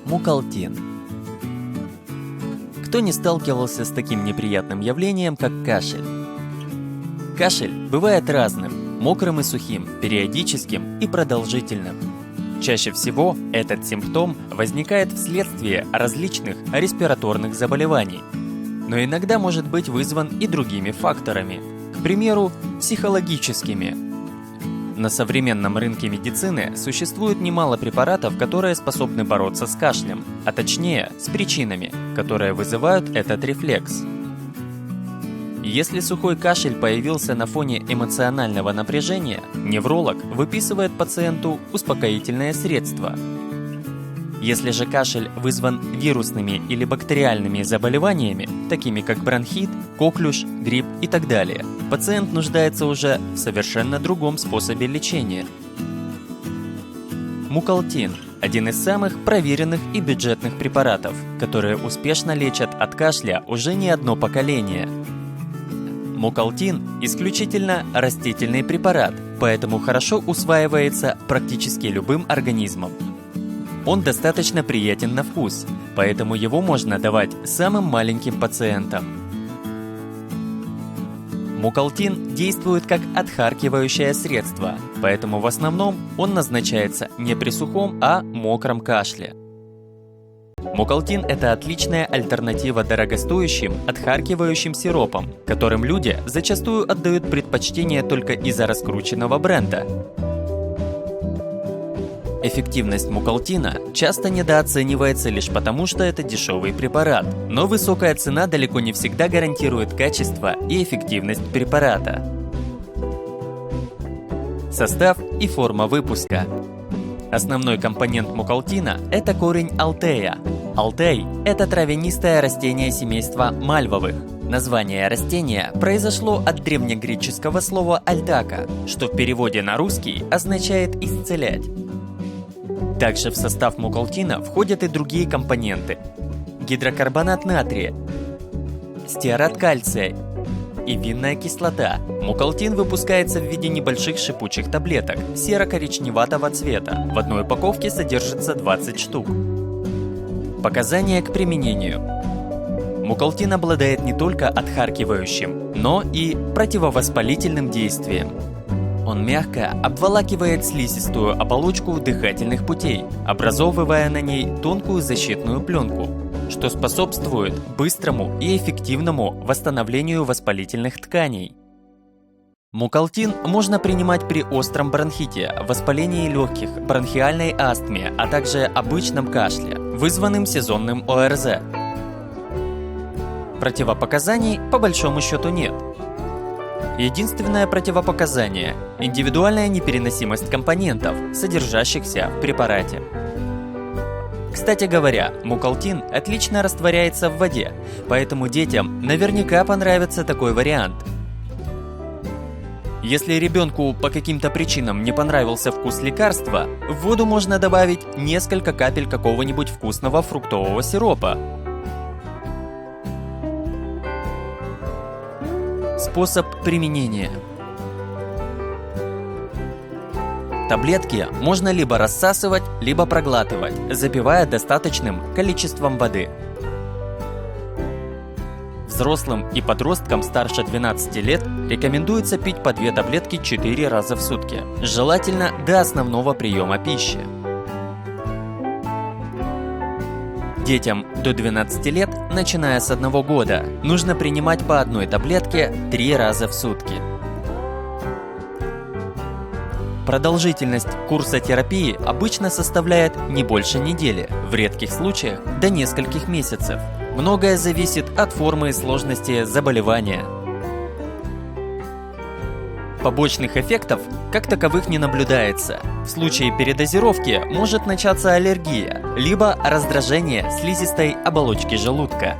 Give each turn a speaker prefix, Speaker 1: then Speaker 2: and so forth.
Speaker 1: Мукалтин. Кто не сталкивался с таким неприятным явлением, как кашель? Кашель бывает разным – мокрым и сухим, периодическим и продолжительным. Чаще всего этот симптом возникает вследствие различных респираторных заболеваний, но иногда может быть вызван и другими факторами, к примеру, психологическими. На современном рынке медицины существует немало препаратов, которые способны бороться с кашлем, а точнее с причинами, которые вызывают этот рефлекс. Если сухой кашель появился на фоне эмоционального напряжения, невролог выписывает пациенту успокоительное средство. Если же кашель вызван вирусными или бактериальными заболеваниями, такими как бронхит, коклюш, грипп и так далее, пациент нуждается уже в совершенно другом способе лечения. Мукалтин – один из самых проверенных и бюджетных препаратов, которые успешно лечат от кашля уже не одно поколение. Мукалтин – исключительно растительный препарат, поэтому хорошо усваивается практически любым организмом. Он достаточно приятен на вкус, поэтому его можно давать самым маленьким пациентам. Мукалтин действует как отхаркивающее средство, поэтому в основном он назначается не при сухом, а мокром кашле. Мукалтин – это отличная альтернатива дорогостоящим отхаркивающим сиропам, которым люди зачастую отдают предпочтение только из-за раскрученного бренда. Эффективность мукалтина часто недооценивается лишь потому, что это дешевый препарат, но высокая цена далеко не всегда гарантирует качество и эффективность препарата. Состав и форма выпуска. Основной компонент мукалтина – это корень алтея. Алтей – это травянистое растение семейства мальвовых. Название растения произошло от древнегреческого слова «альтака», что в переводе на русский означает «исцелять». Также в состав мукалтина входят и другие компоненты – гидрокарбонат натрия, стеарат кальция и винная кислота. Мукалтин выпускается в виде небольших шипучих таблеток серо-коричневатого цвета. В одной упаковке содержится 20 штук. Показания к применению. Мукалтин обладает не только отхаркивающим, но и противовоспалительным действием. Он мягко обволакивает слизистую оболочку дыхательных путей, образовывая на ней тонкую защитную пленку, что способствует быстрому и эффективному восстановлению воспалительных тканей. Мукалтин можно принимать при остром бронхите, воспалении легких, бронхиальной астме, а также обычном кашле, вызванным сезонным ОРЗ. Противопоказаний по большому счету нет. Единственное противопоказание – индивидуальная непереносимость компонентов, содержащихся в препарате. Кстати говоря, мукалтин отлично растворяется в воде, поэтому детям наверняка понравится такой вариант. Если ребенку по каким-то причинам не понравился вкус лекарства, в воду можно добавить несколько капель какого-нибудь вкусного фруктового сиропа. Способ применения. Таблетки можно либо рассасывать, либо проглатывать, запивая достаточным количеством воды. Взрослым и подросткам старше 12 лет рекомендуется пить по 2 таблетки 4 раза в сутки, желательно до основного приема пищи. Детям до 12 лет, начиная с 1 года, нужно принимать по 1 таблетке 3 раза в сутки. Продолжительность курса терапии обычно составляет не больше недели, в редких случаях до нескольких месяцев. Многое зависит от формы и сложности заболевания. Побочных эффектов как таковых не наблюдается. В случае передозировки может начаться аллергия, либо раздражение слизистой оболочки желудка.